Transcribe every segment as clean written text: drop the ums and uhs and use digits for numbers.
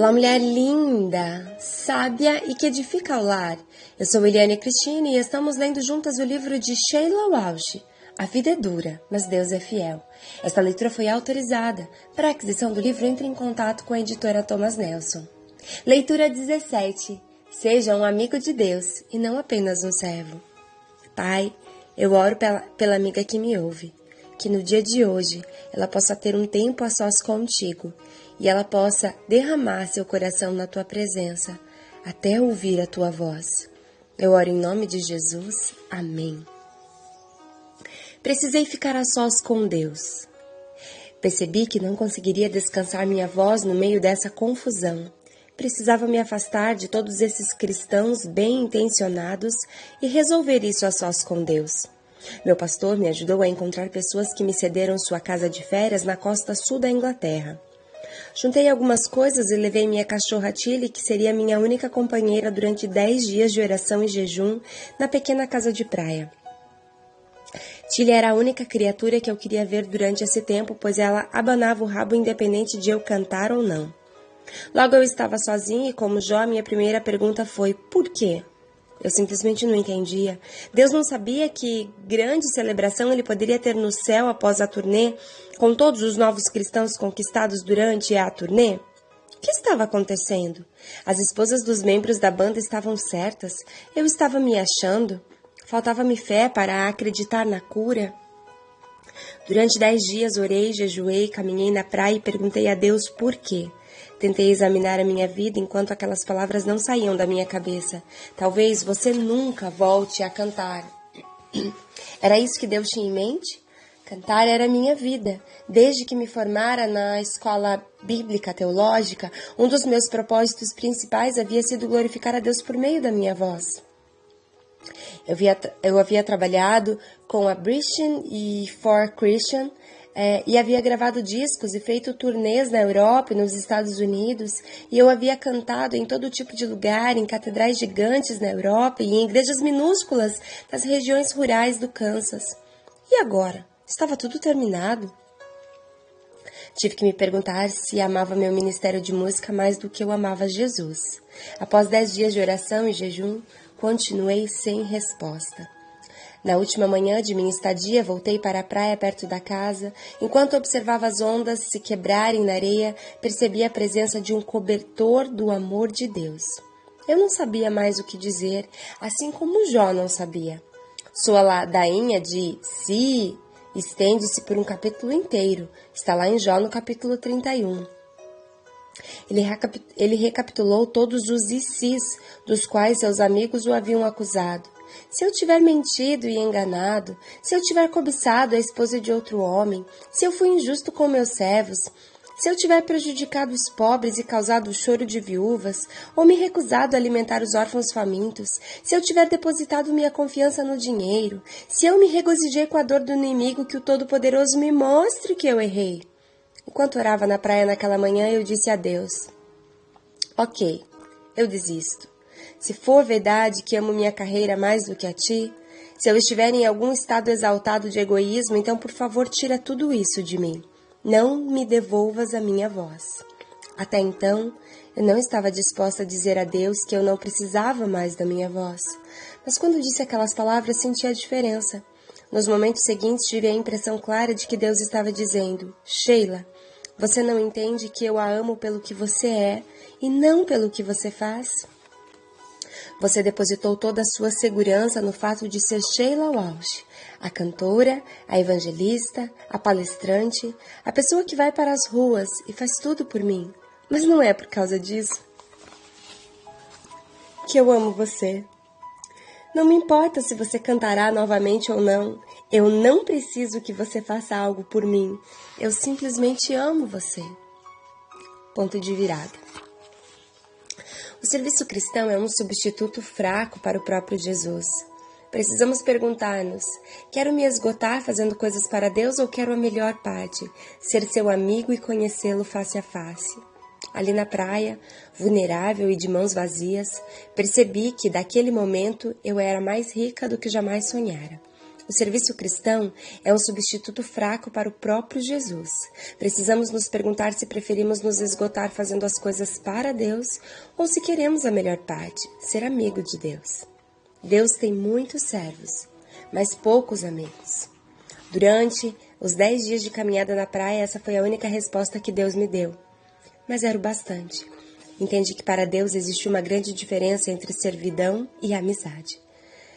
Olá, mulher linda, sábia e que edifica o lar. Eu sou Eliane Cristine e estamos lendo juntas o livro de Sheila Walsh. A vida é dura, mas Deus é fiel. Esta leitura foi autorizada. Para a aquisição do livro, entre em contato com a editora Thomas Nelson. Leitura 17. Seja um amigo de Deus e não apenas um servo. Pai, eu oro pela amiga que me ouve. Que no dia de hoje ela possa ter um tempo a sós contigo e ela possa derramar seu coração na tua presença até ouvir a tua voz. Eu oro em nome de Jesus. Amém. Precisei ficar a sós com Deus. Percebi que não conseguiria descansar minha voz no meio dessa confusão. Precisava me afastar de todos esses cristãos bem intencionados e resolver isso a sós com Deus. Meu pastor me ajudou a encontrar pessoas que me cederam sua casa de férias na costa sul da Inglaterra. Juntei algumas coisas e levei minha cachorra Tilly, que seria minha única companheira durante 10 dias de oração e jejum na pequena casa de praia. Tilly era a única criatura que eu queria ver durante esse tempo, pois ela abanava o rabo independente de eu cantar ou não. Logo eu estava sozinha e, como Jó, minha primeira pergunta foi: por quê? Eu simplesmente não entendia. Deus não sabia que grande celebração ele poderia ter no céu após a turnê, com todos os novos cristãos conquistados durante a turnê? O que estava acontecendo? As esposas dos membros da banda estavam certas? Eu estava me achando? Faltava-me fé para acreditar na cura? Durante 10 dias orei, jejuei, caminhei na praia e perguntei a Deus por quê. Tentei examinar a minha vida enquanto aquelas palavras não saíam da minha cabeça. Talvez você nunca volte a cantar. Era isso que Deus tinha em mente? Cantar era minha vida. Desde que me formara na escola bíblica teológica, um dos meus propósitos principais havia sido glorificar a Deus por meio da minha voz. Eu havia trabalhado com a Christian e For Christian, e havia gravado discos e feito turnês na Europa e nos Estados Unidos, e eu havia cantado em todo tipo de lugar, em catedrais gigantes na Europa e em igrejas minúsculas nas regiões rurais do Kansas. E agora? Estava tudo terminado? Tive que me perguntar se amava meu ministério de música mais do que eu amava Jesus. Após 10 dias de oração e jejum, continuei sem resposta. Na última manhã de minha estadia, voltei para a praia perto da casa. Enquanto observava as ondas se quebrarem na areia, percebi a presença de um cobertor do amor de Deus. Eu não sabia mais o que dizer, assim como Jó não sabia. Sua ladainha de "se" estende-se por um capítulo inteiro. Está lá em Jó, no capítulo 31. Ele recapitulou todos os "e-sis" dos quais seus amigos o haviam acusado. Se eu tiver mentido e enganado, se eu tiver cobiçado a esposa de outro homem, se eu fui injusto com meus servos, se eu tiver prejudicado os pobres e causado o choro de viúvas, ou me recusado a alimentar os órfãos famintos, se eu tiver depositado minha confiança no dinheiro, se eu me regozijei com a dor do inimigo, que o Todo-Poderoso me mostre que eu errei. Enquanto orava na praia naquela manhã, eu disse a Deus: ok, eu desisto. Se for verdade que amo minha carreira mais do que a ti, se eu estiver em algum estado exaltado de egoísmo, então, por favor, tira tudo isso de mim. Não me devolvas a minha voz. Até então, eu não estava disposta a dizer a Deus que eu não precisava mais da minha voz. Mas quando disse aquelas palavras, senti a diferença. Nos momentos seguintes, tive a impressão clara de que Deus estava dizendo: Sheila, você não entende que eu a amo pelo que você é e não pelo que você faz? Você depositou toda a sua segurança no fato de ser Sheila Walsh, a cantora, a evangelista, a palestrante, a pessoa que vai para as ruas e faz tudo por mim. Mas não é por causa disso que eu amo você. Não me importa se você cantará novamente ou não. Eu não preciso que você faça algo por mim. Eu simplesmente amo você. Ponto de virada. O serviço cristão é um substituto fraco para o próprio Jesus. Precisamos perguntar-nos: quero me esgotar fazendo coisas para Deus ou quero a melhor parte, ser seu amigo e conhecê-lo face a face? Ali na praia, vulnerável e de mãos vazias, percebi que, daquele momento, eu era mais rica do que jamais sonhara. O serviço cristão é um substituto fraco para o próprio Jesus. Precisamos nos perguntar se preferimos nos esgotar fazendo as coisas para Deus ou se queremos a melhor parte, ser amigo de Deus. Deus tem muitos servos, mas poucos amigos. Durante os 10 dias de caminhada na praia, essa foi a única resposta que Deus me deu. Mas era o bastante. Entendi que para Deus existe uma grande diferença entre servidão e amizade.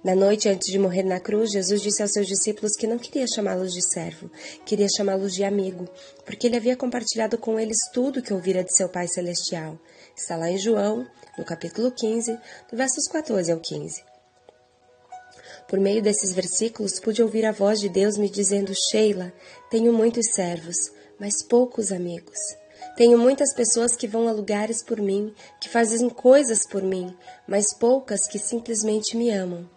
Na noite antes de morrer na cruz, Jesus disse aos seus discípulos que não queria chamá-los de servo, queria chamá-los de amigo, porque ele havia compartilhado com eles tudo o que ouvira de seu Pai Celestial. Está lá em João, no capítulo 15, do versos 14 ao 15. Por meio desses versículos, pude ouvir a voz de Deus me dizendo: Sheila, tenho muitos servos, mas poucos amigos. Tenho muitas pessoas que vão a lugares por mim, que fazem coisas por mim, mas poucas que simplesmente me amam.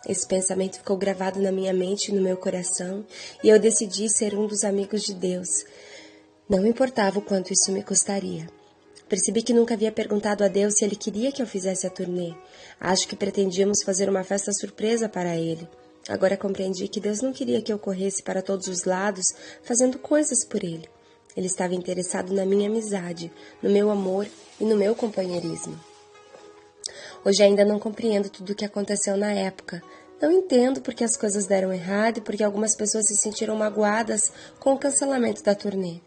Esse pensamento ficou gravado na minha mente e no meu coração, e eu decidi ser um dos amigos de Deus. Não importava o quanto isso me custaria. Percebi que nunca havia perguntado a Deus se Ele queria que eu fizesse a turnê. Acho que pretendíamos fazer uma festa surpresa para Ele. Agora compreendi que Deus não queria que eu corresse para todos os lados fazendo coisas por Ele. Ele estava interessado na minha amizade, no meu amor e no meu companheirismo. Hoje ainda não compreendo tudo o que aconteceu na época. Não entendo porque as coisas deram errado e porque algumas pessoas se sentiram magoadas com o cancelamento da turnê.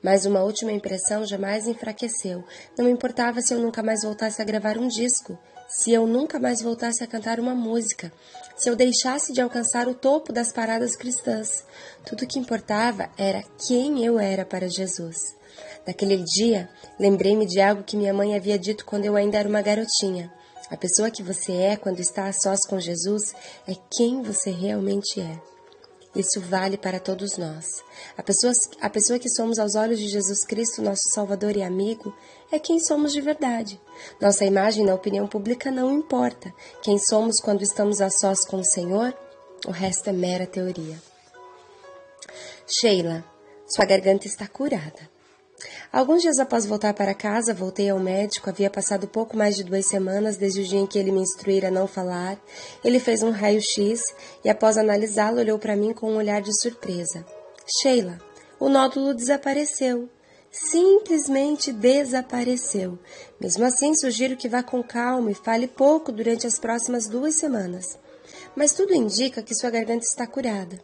Mas uma última impressão jamais enfraqueceu. Não me importava se eu nunca mais voltasse a gravar um disco, se eu nunca mais voltasse a cantar uma música, se eu deixasse de alcançar o topo das paradas cristãs. Tudo o que importava era quem eu era para Jesus. Naquele dia, lembrei-me de algo que minha mãe havia dito quando eu ainda era uma garotinha. A pessoa que você é quando está a sós com Jesus é quem você realmente é. Isso vale para todos nós. A pessoa que somos aos olhos de Jesus Cristo, nosso Salvador e amigo, é quem somos de verdade. Nossa imagem na opinião pública não importa. Quem somos quando estamos a sós com o Senhor, o resto é mera teoria. Sheila, sua garganta está curada. Alguns dias após voltar para casa, voltei ao médico. Havia passado pouco mais de 2 semanas desde o dia em que ele me instruíra a não falar. Ele fez um raio-x e, após analisá-lo, olhou para mim com um olhar de surpresa. Sheila, o nódulo desapareceu. Simplesmente desapareceu. Mesmo assim, sugiro que vá com calma e fale pouco durante as próximas 2 semanas. Mas tudo indica que sua garganta está curada.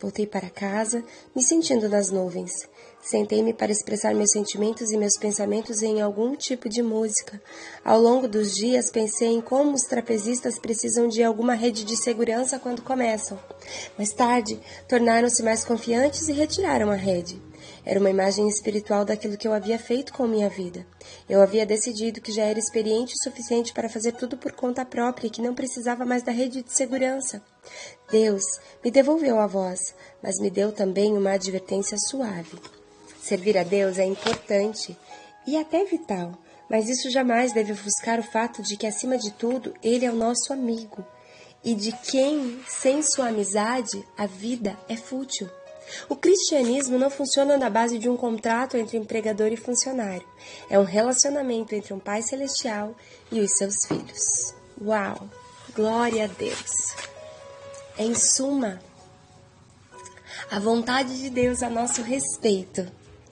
Voltei para casa, me sentindo nas nuvens. Sentei-me para expressar meus sentimentos e meus pensamentos em algum tipo de música. Ao longo dos dias, pensei em como os trapezistas precisam de alguma rede de segurança quando começam. Mais tarde, tornaram-se mais confiantes e retiraram a rede. Era uma imagem espiritual daquilo que eu havia feito com minha vida. Eu havia decidido que já era experiente o suficiente para fazer tudo por conta própria e que não precisava mais da rede de segurança. Deus me devolveu a voz, mas me deu também uma advertência suave. Servir a Deus é importante e até vital, mas isso jamais deve ofuscar o fato de que, acima de tudo, Ele é o nosso amigo e de quem, sem sua amizade, a vida é fútil. O cristianismo não funciona na base de um contrato entre empregador e funcionário. É um relacionamento entre um Pai Celestial e os seus filhos. Uau! Glória a Deus! Em suma, a vontade de Deus a nosso respeito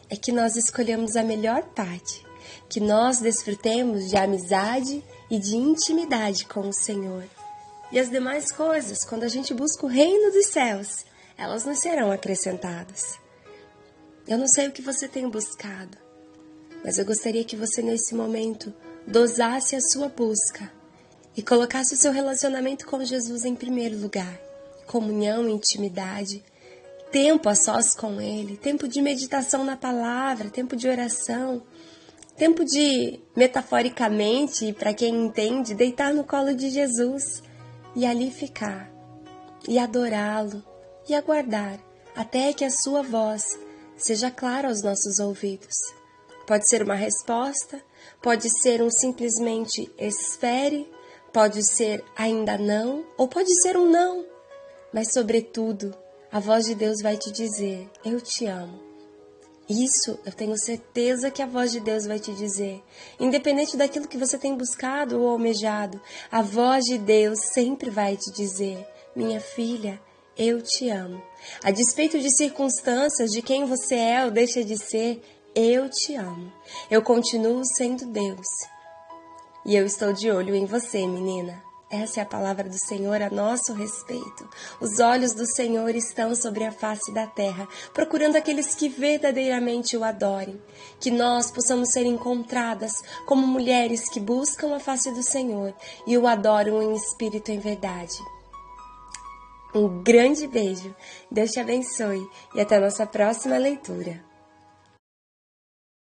é que nós escolhamos a melhor parte, que nós desfrutemos de amizade e de intimidade com o Senhor. E as demais coisas, quando a gente busca o reino dos céus, elas nos serão acrescentadas. Eu não sei o que você tem buscado, mas eu gostaria que você nesse momento dosasse a sua busca e colocasse o seu relacionamento com Jesus em primeiro lugar. Comunhão, intimidade, tempo a sós com Ele, tempo de meditação na palavra, tempo de oração, tempo de, metaforicamente, para quem entende, deitar no colo de Jesus e ali ficar, e adorá-lo, e aguardar até que a sua voz seja clara aos nossos ouvidos. Pode ser uma resposta, pode ser um simplesmente espere, pode ser ainda não, ou pode ser um não, mas sobretudo, a voz de Deus vai te dizer, eu te amo. Isso eu tenho certeza que a voz de Deus vai te dizer. Independente daquilo que você tem buscado ou almejado, a voz de Deus sempre vai te dizer, minha filha, eu te amo. A despeito de circunstâncias, de quem você é ou deixa de ser, eu te amo. Eu continuo sendo Deus. E eu estou de olho em você, menina. Essa é a palavra do Senhor a nosso respeito. Os olhos do Senhor estão sobre a face da terra, procurando aqueles que verdadeiramente o adorem. Que nós possamos ser encontradas como mulheres que buscam a face do Senhor e o adoram em espírito e em verdade. Um grande beijo, Deus te abençoe e até a nossa próxima leitura.